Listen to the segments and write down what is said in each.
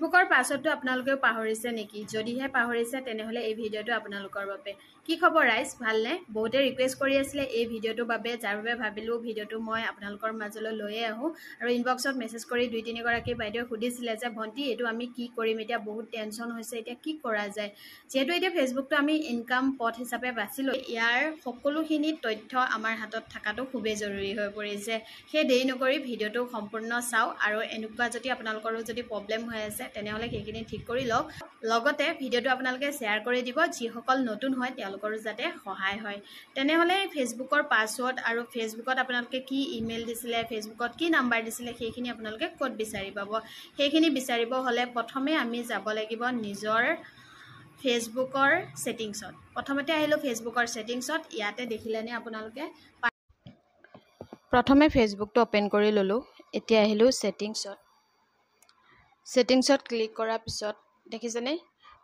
ফেসবুকৰ পাছৱৰ্ডটো আপোনালোকেও পাহৰিছে নেকি? যদিহে পাহৰিছে তেনেহলে এই ভিডিঅ'টো আপোনালোকৰ বাবে। কি খবৰ ৰাইজ, ভালনে? বহুতে ৰিকুৱেষ্ট কৰি আছিলে এই ভিডিঅ'টোৰ বাবে, যাৰ বাবে ভাবিলো ভিডিঅ'টো মই আপোনালোকৰ মাজলৈ লৈয়ে আহো। আৰু ইনবক্সত মেছেজ কৰি 2-3 গৰাকী বাইদেউ সুধিছিলে যে ভণ্টি এইটো আমি কি কৰিম, এতিয়া বহুত টেনচন হৈছে, এতিয়া কি কৰা যায়। যেহেতু এতিয়া ফেসবুকটো আমি ইনকাম পথ হিচাপে বাছিলো, ইয়াৰ সকলোখিনি তথ্য আমাৰ হাতত থকাটো খুবেই জৰুৰী হৈ পৰিছে। সেই দেৰি নকৰি ভিডিঅ'টো সম্পূৰ্ণ চাও, আৰু এনেকুৱা যদি আপোনালোকৰো যদি প্ৰব্লেম হৈ আছে তেনেহলে সেইখিনি ঠিক কৰি লওক। লগতে ভিডিঅ'টো আপোনালোকে শ্বেয়াৰ কৰি দিব, যিসকল নতুন হয় তেওঁলোকৰো যাতে সহায় হয়। তেনেহলে ফেসবুকৰ পাছৱৰ্ড আৰু ফেসবুকত আপোনালোকে কি ইমেইল দিছিলে, ফেসবুকত কি নাম্বাৰ দিছিলে, সেইখিনি আপোনালোকে ক'ত বিচাৰি পাব। সেইখিনি বিচাৰিব হলে প্ৰথমে আমি যাব লাগিব নিজৰ ফেসবুকৰ সেটিংছত। প্ৰথমতে আহিলো ফেসবুকৰ সেটিংছত। ইয়াতে দেখিলেনে আপোনালোকে প্ৰথমে ফেসবুকটো ওপেন কৰি ললো। এতিয়া আহিলো সেটিংছত। সেটিংছত ক্লিক কৰাৰ পিছত দেখিছেনে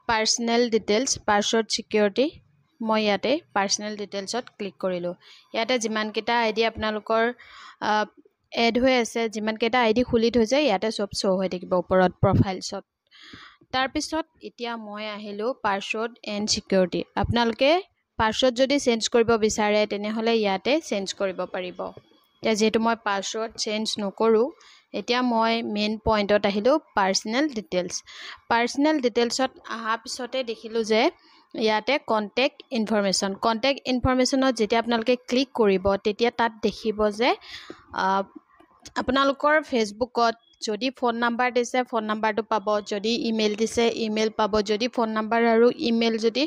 পাৰ্সোনেল ডিটেইলছ, পাছৱৰ্ড সিকিউৰিটি। মই ইয়াতে পাৰ্সোনেল ডিটেইলছত ক্লিক কৰিলো। ইয়াতে যিমান কেইটা আইডি আপোনালোকৰ এড হৈ আছে, যিমান কেইটা আইডি খুলি থৈছে ইয়াতে সব শো হৈ থাকিব ওপৰত প্ৰফাইলছত। তাৰ পিছত এতিয়া মই আহিলো পাছৱৰ্ড এণ্ড সিকিউৰিটি। আপোনালোকে পাছৱৰ্ড যদি চেঞ্জ কৰিব বিচাৰে তেনেহলে ইয়াতে চেঞ্জ কৰিব পাৰিব। এতিয়া যেহেতু মই পাছৱৰ্ড চেঞ্জ নকৰো, এতিয়া মই মেইন পইণ্টত আহিলো পাৰ্সোনেল ডিটেইলছ। পাৰ্সোনেল ডিটেইলছত অহা পিছতে দেখিলো যে ইয়াতে কন্টেক্ট ইনফৰমেশ্যনত যেতিয়া আপোনালোকে ক্লিক কৰিব তেতিয়া তাত দেখিব যে আপোনালোকৰ ফেসবুকত যদি ফোন নাম্বাৰ দিছে ফোন নাম্বাৰটো পাব, যদি ইমেইল দিছে ইমেইল পাব। যদি ফোন নাম্বাৰ আৰু ইমেইল যদি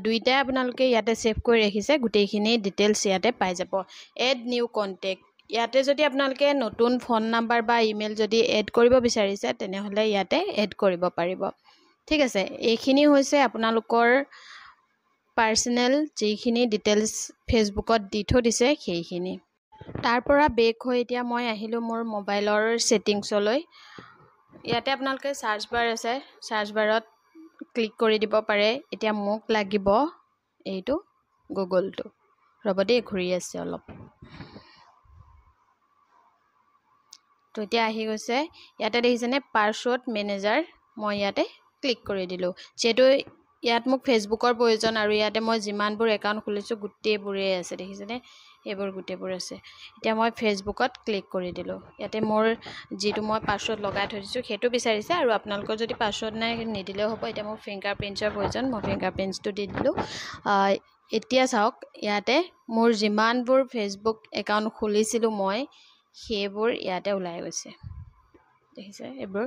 দুইটাই আপোনালোকে ইয়াতে সেভ কৰি ৰাখিছে, গোটেইখিনি ডিটেইলছ ইয়াতে পাই যাব। এড নিউ কন্টেক্ট, ইয়াতে যদি আপোনালোকে নতুন ফোন নাম্বাৰ বা ইমেইল যদি এড কৰিব বিচাৰিছে তেনেহলে ইয়াতে এড কৰিব পাৰিব। ঠিক আছে, এইখিনি হৈছে আপোনালোকৰ পাৰ্সোনেল যিখিনি ডিটেইলছ ফেসবুকত দি থৈ দিছে সেইখিনি। তাৰ পৰা বেক হৈ এতিয়া মই আহিলো মোৰ মোবাইলৰ সেটিংছলৈ। ইয়াতে আপোনালোকে সাৰ্চ বাৰ আছে, সাৰ্চ বাৰত ক্লিক কৰি দিব পাৰে। এতিয়া মোক লাগিব এইটো গুগলটো, ৰব দেই ঘূৰি আছে অলপ। তো এতিয়া আহি গৈছে। ইয়াতে দেখিছেনে পাছৱৰ্ড মেনেজাৰ, মই ইয়াতে ক্লিক কৰি দিলো। যেহেতু ইয়াত মোক ফেসবুকৰ প্ৰয়োজন আৰু ইয়াতে মই যিমানবোৰ একাউণ্ট খুলিছো গোটেইবোৰে আছে, দেখিছেনে এইবোৰ গোটেইবোৰ আছে। এতিয়া মই ফেসবুকত ক্লিক কৰি দিলো। ইয়াতে মোৰ যিটো মই পাছৱৰ্ড লগাই থৈ দিছো সেইটো বিচাৰিছে, আৰু আপোনালোকৰ যদি পাছৱৰ্ড নাই নিদিলেও হ'ব। এতিয়া মোৰ ফিংগাৰপ্ৰিণ্টছৰ প্ৰয়োজন, মই ফিংগাৰপ্ৰিণ্টছটো দি দিলো। এতিয়া চাওক ইয়াতে মোৰ যিমানবোৰ ফেসবুক একাউণ্ট খুলিছিলো মই সেইবোৰ ইয়াতে ওলাই গৈছে, দেখিছে এইবোৰ